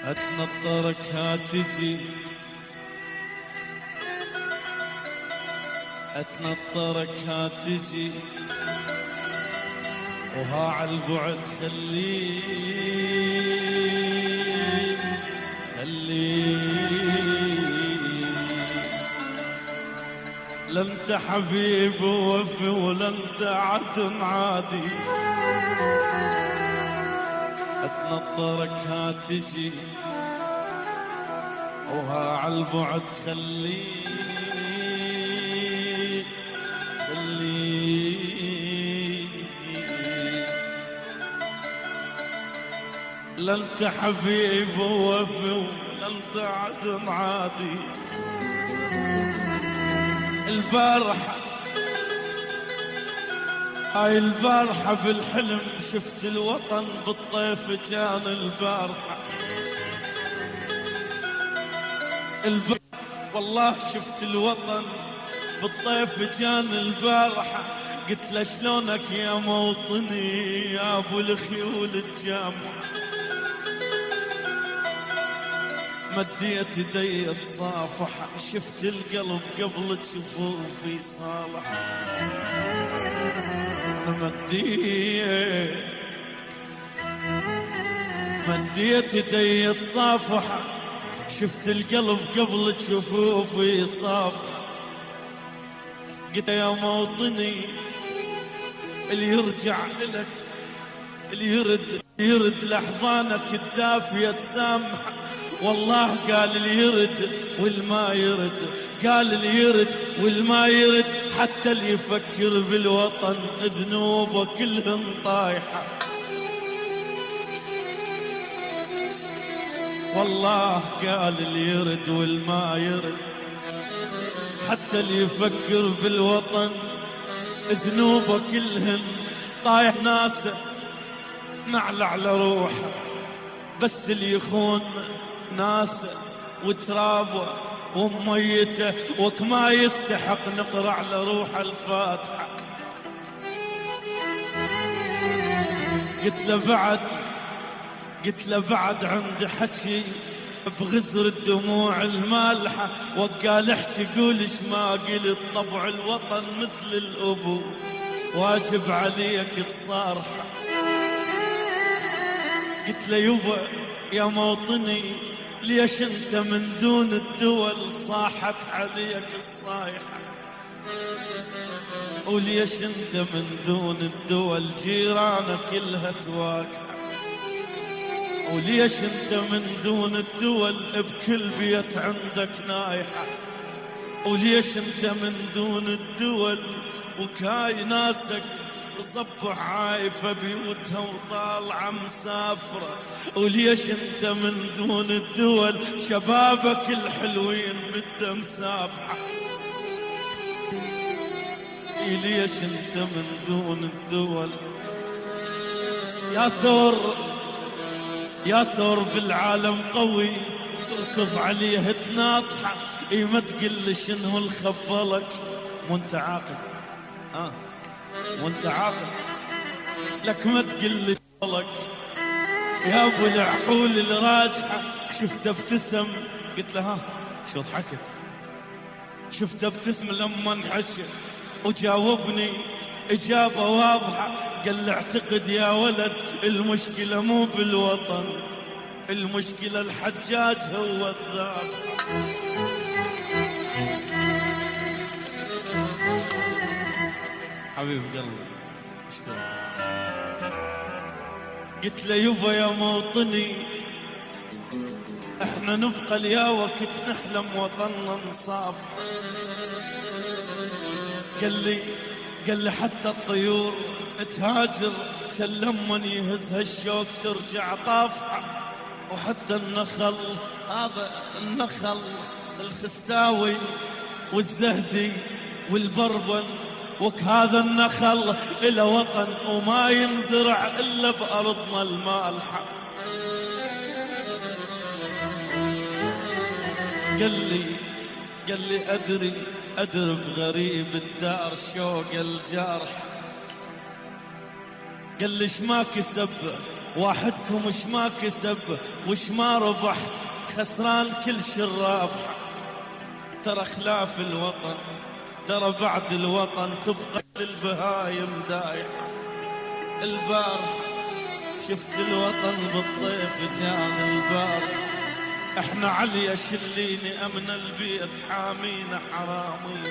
هتنطرك هاتجي، هتنطرك هاتجي، وها عالبعد خليك لا انت حبيب وفي ولا انت عدم عادي. اتنطرك هاتجي وها عالبعد خليك لا انت حبيب وفي ولا انت عدم عادي. البارحة هاي البارحة بالحلم شفت الوطن بالطيف كان البارحة. والله شفت الوطن بالطيف كان البارحة. قلت له شلونك يا موطني يا ابو الخيول الجامعة. مديت يدي تصافح شفت القلب قبل شفوفي صالح. مديت يدي تصافح شفت القلب قبل شفوفي صافح. قلت يا موطني اللي يرجع لك اللي يرد لحظانك الدافية تسامح. والله قال اللي يرد والما يرد، قال اللي يرد والما يرد، حتى اللي يفكر بالوطن ذنوبه كلهم طايحة. والله قال اللي يرد والما يرد، حتى اللي يفكر بالوطن ذنوبه كلهم طايح. ناسه نعل على روحه، بس اللي يخون ناسه وترابه وميته وكما يستحق نقرأ على روح الفاتحة. قلت له بعد عند حكي بغزر الدموع المالحة. وقال احكي قولش ما قلت، طبع الوطن مثل الأبو واجب عليك تصارحه. قلت له يبا يا موطني ليش انت من دون الدول صاحت عليك الصايحة، وليش انت من دون الدول جيرانك كلها تواكح، وليش انت من دون الدول بكل بيت عندك نايحة، وليش انت من دون الدول وكاي ناسك تصبح عايفة بيوتها وطالعة مسافرة، وليش انت من دون الدول شبابك الحلوين بدها مسافحة، ليش انت من دون الدول يا ثور بالعالم قوي تركض عليه تناطحة. ما تقل شنو الخبلك وانت عاقل، وانت عاقل لك ما تقل لك يا ابو العقول الراجحة. شفت ابتسم قلت له شو ضحكت، شفت ابتسم لما انحكى وجاوبني اجابة واضحة. قال لي اعتقد يا ولد المشكلة مو بالوطن، المشكلة الحجاج هو الذابح. حبيب قلبي اشكرك. قلت له يبا يا موطني احنا نبقى ليا وقت نحلم وطننا نصافح. قال لي حتى الطيور تهاجر لما يهزها الشوق ترجع طافحة، وحتى النخل هذا النخل الخستاوي والزهدي والبربن وكهذا النخل إلى وطن وما ينزرع إلا بأرضنا المالحة. قال لي أدري بغريب الدار شوق الجارحة، قال لي ما كسب واحدكم، اش ما كسب وش ما ربح، خسران كل شي الرابح. ترى خلاف الوطن، ترى بعد الوطن تبقى البهايم دايحة. البارح شفت الوطن بالطيف كان البارح، احنا عليا شليني امن البيت حامينا حرامين،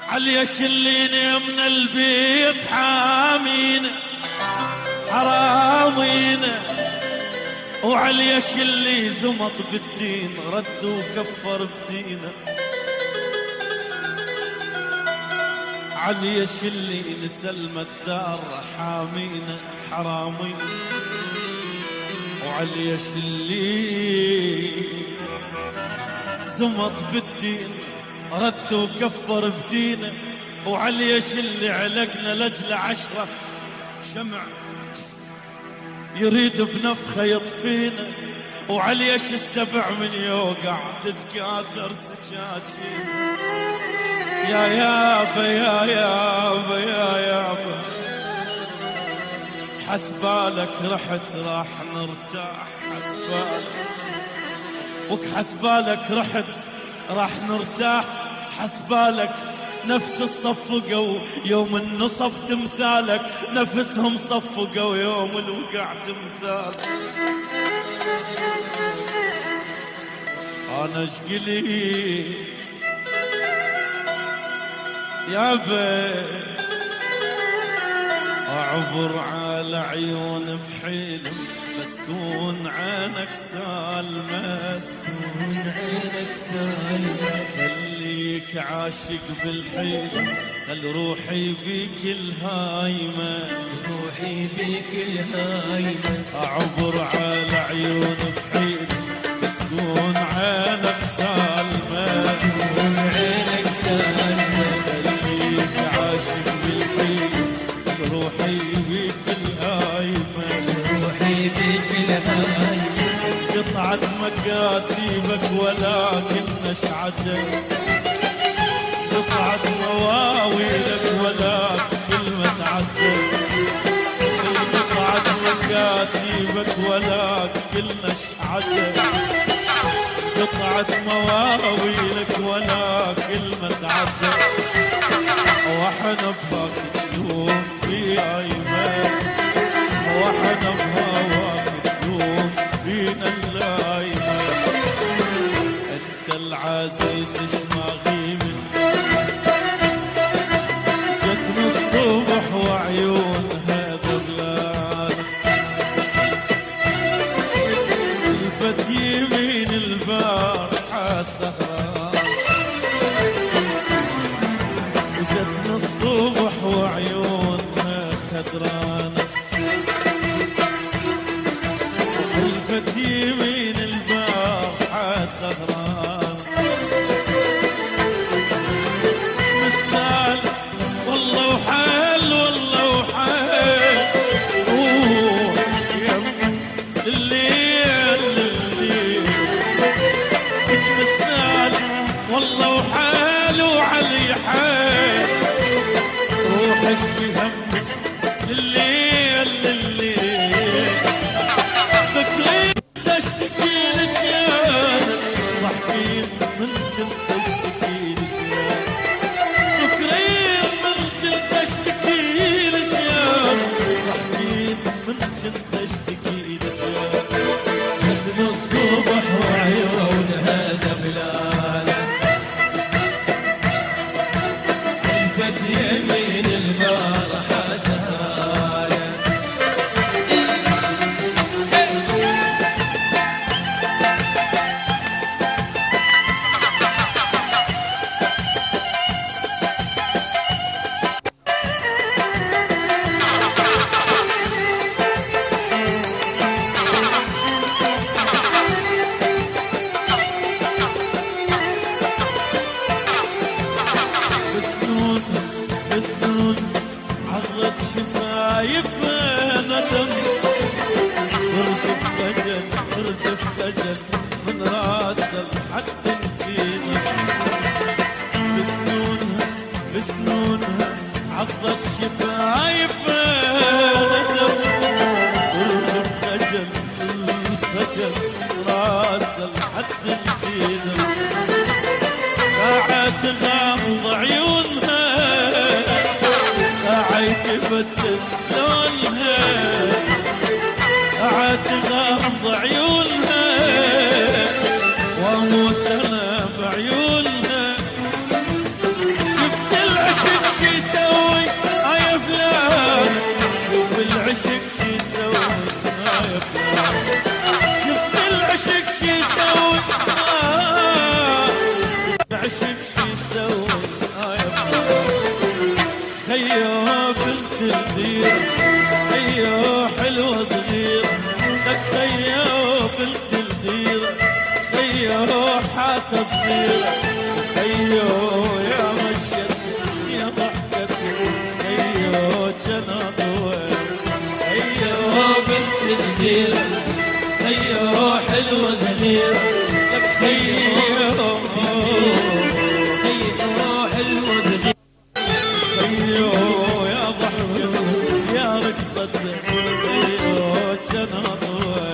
عليا شليني امن البيت حامينا حرامين، وعليا شلي زمط بالدين رد وكفر بدينه، عليا شلي نسلم الدار حامينا حرامين، وعليا شلي زمط بالدين رد وكفر بدينه، وعليا شلي علقنا لجل 10 شمع يريد بنفخه يطفينا، وعليش السبع من يوقع تتكاثر سكاكين. يا يابا يا يابا يا يابا حسبالك رحت راح نرتاح، حسبالك وك حسبالك رحت راح نرتاح، حسبالك نفس الصفقوا يوم النصب تمثالك، نفسهم صفقوا يوم الوقع تمثالك. انا اشقلي يا بي اعبر على عيون بحلم، مسكون عينك سالمة، مسكون عينك سالمة، خليك عاشق بالحلم، خل روحي بيك الهايمة، روحي بيك الهايمة، اعبر على عيون بحلم، مسكون عينك سالمة، مسكون عينك سالمة، خليك عاشق بالحلم، خل روحي بيك الهايمة، روحي بيك الهايمة، قطعة مكاتيبك ولكن نشعتك، قطعة مواويلك ولكن كلمة عتك، قطعة مكاتيبك ولكن نشعتك، قطعة مواويلك ولا كلمة عتك، وحنا بهاك اليوم في عيمك، وحنا بهواك اليوم فينا اللايمة، انت العزيز شماغي من جتنا الصبح وعيونها دبلان، الفت يمين البارحة سهران، جتنا الصبح وعيونها خدرانة، الفت يمين البارحة سهران، مسلال والله وحال والله وحال، روح يم الليل الليل، مش مسلال والله وحال وعلي حال، روح اشكي همك لليل لليل، فكري تشتكي لك يا ضحكي من كنت اشتكي لك يا، فكري من كنت اشتكي لك يا ضحكي من كنت اشتكي لك يا، جتنا الصبح وعيونها دبلانة، الفت يمين البارحة سهرانة، بسنون بسنون عرض شفايف ندم، ارجف خجل ارجف خجل من راسه حتى نجينا، بسنونها بسنونها عضت شفايف يبدل لونها عاد غامض عيونها واموت انا بعيونها شفت العشق شي يسوي يا فلان شوف العشق شي يسوي يا فلان شفت العشق شي يسوي العشق شي يسوي يا فلان خيو بنت الدير خيو حلوة صغيرة لك خيو بنت الدير خيو حاتة صغيرة خيو يا مشيت يا ضحكت خيو جنى طويل خيو بنت الدير خيو حلوة صغيرة لك خيو حلوة صغيرة خيو يا ضحكت يا رقصة خيو جنى طويل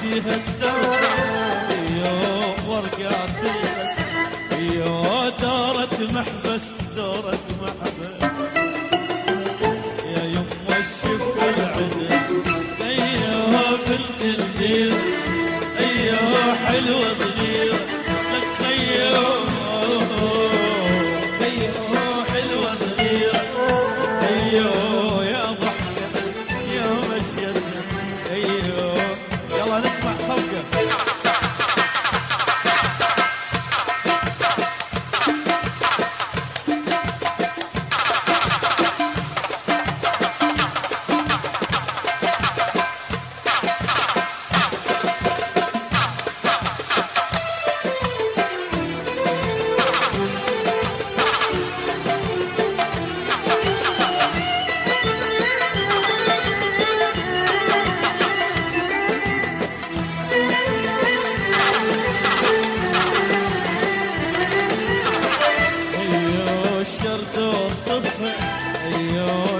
فيها الدرس ورقات الغس دارت محبس دارت محبس يا يما الشفا العدل ايوه بنت الدير ايوه حلوه صغيره لك خيو حلوه صغيره ايوه يا ضحكه يا مشيتها ايوه يلا نسمع صفقة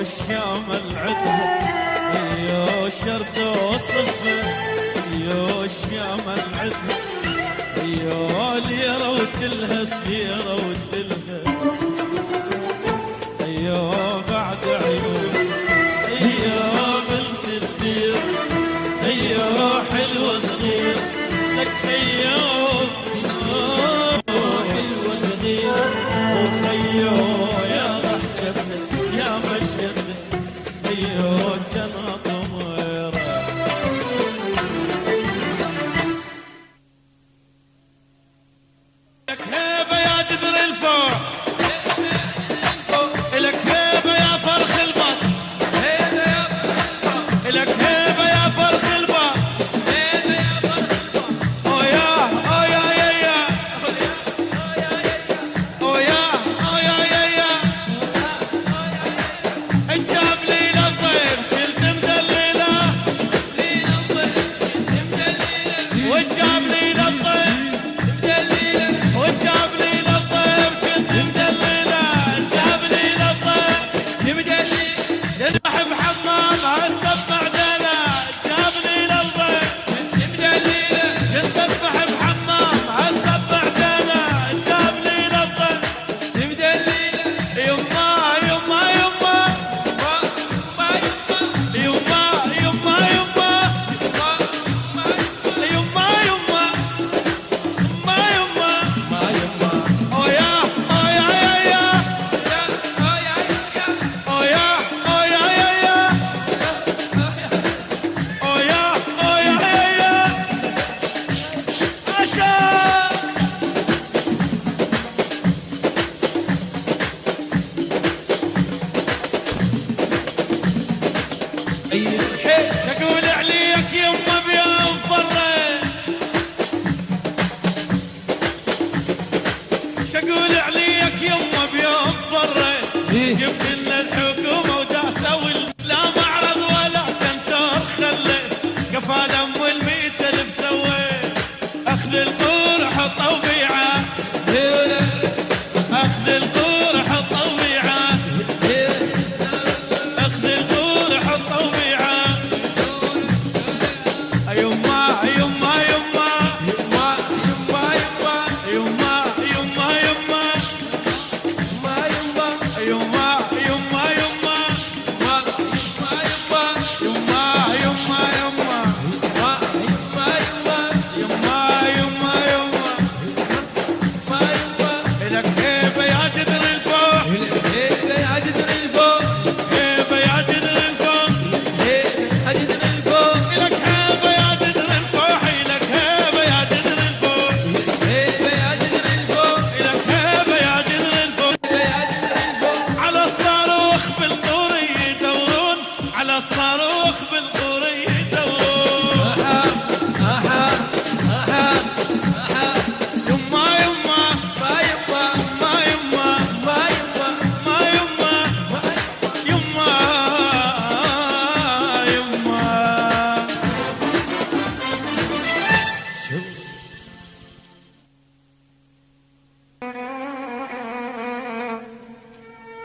الشام العدها ايو شرد وصفه ايو الشام العدها ايو ليره ودلها ليره ودلها ايو بعد عيون ايو بنت الدير ايو حلوه صغير لك ايو حلوه صغير وخيو يا ضحكتها يا مشيتها ايو جنى طميره لك هيبه يا جدر الفوق لك هيبه يا فرخ البط لك هيبه يا فرخ البط اويا اويا يا يا اويا اويا يا يا الجاب لي للطير كنت مدلله والجاب لي للطير والجاب لي للطير كنت مدلله الجاب لي للطير يذبح بحمام هالسبع دله الجاب لي للطير كنت اذبح بحمام هالسبع دله الجاب لي للطير يما يما يما يما يما يما يما يما ما يما اويا اويا يا يا اويا اويا يا يا اويا اويا يا يا عشا شقول عليك يما بيا مفرة شقول عليك يما بيا مفرة جبت لنا الحكومة وداسة لا معرض ولا تنتر خلي كفى دم والميت اللي بسوي اخذ القرح طويعة اخذ القرح طويعة اخذ القرح طويعة يما يما يما يما يما يما يما يما يما يما يما يما الصاروخ بالقرى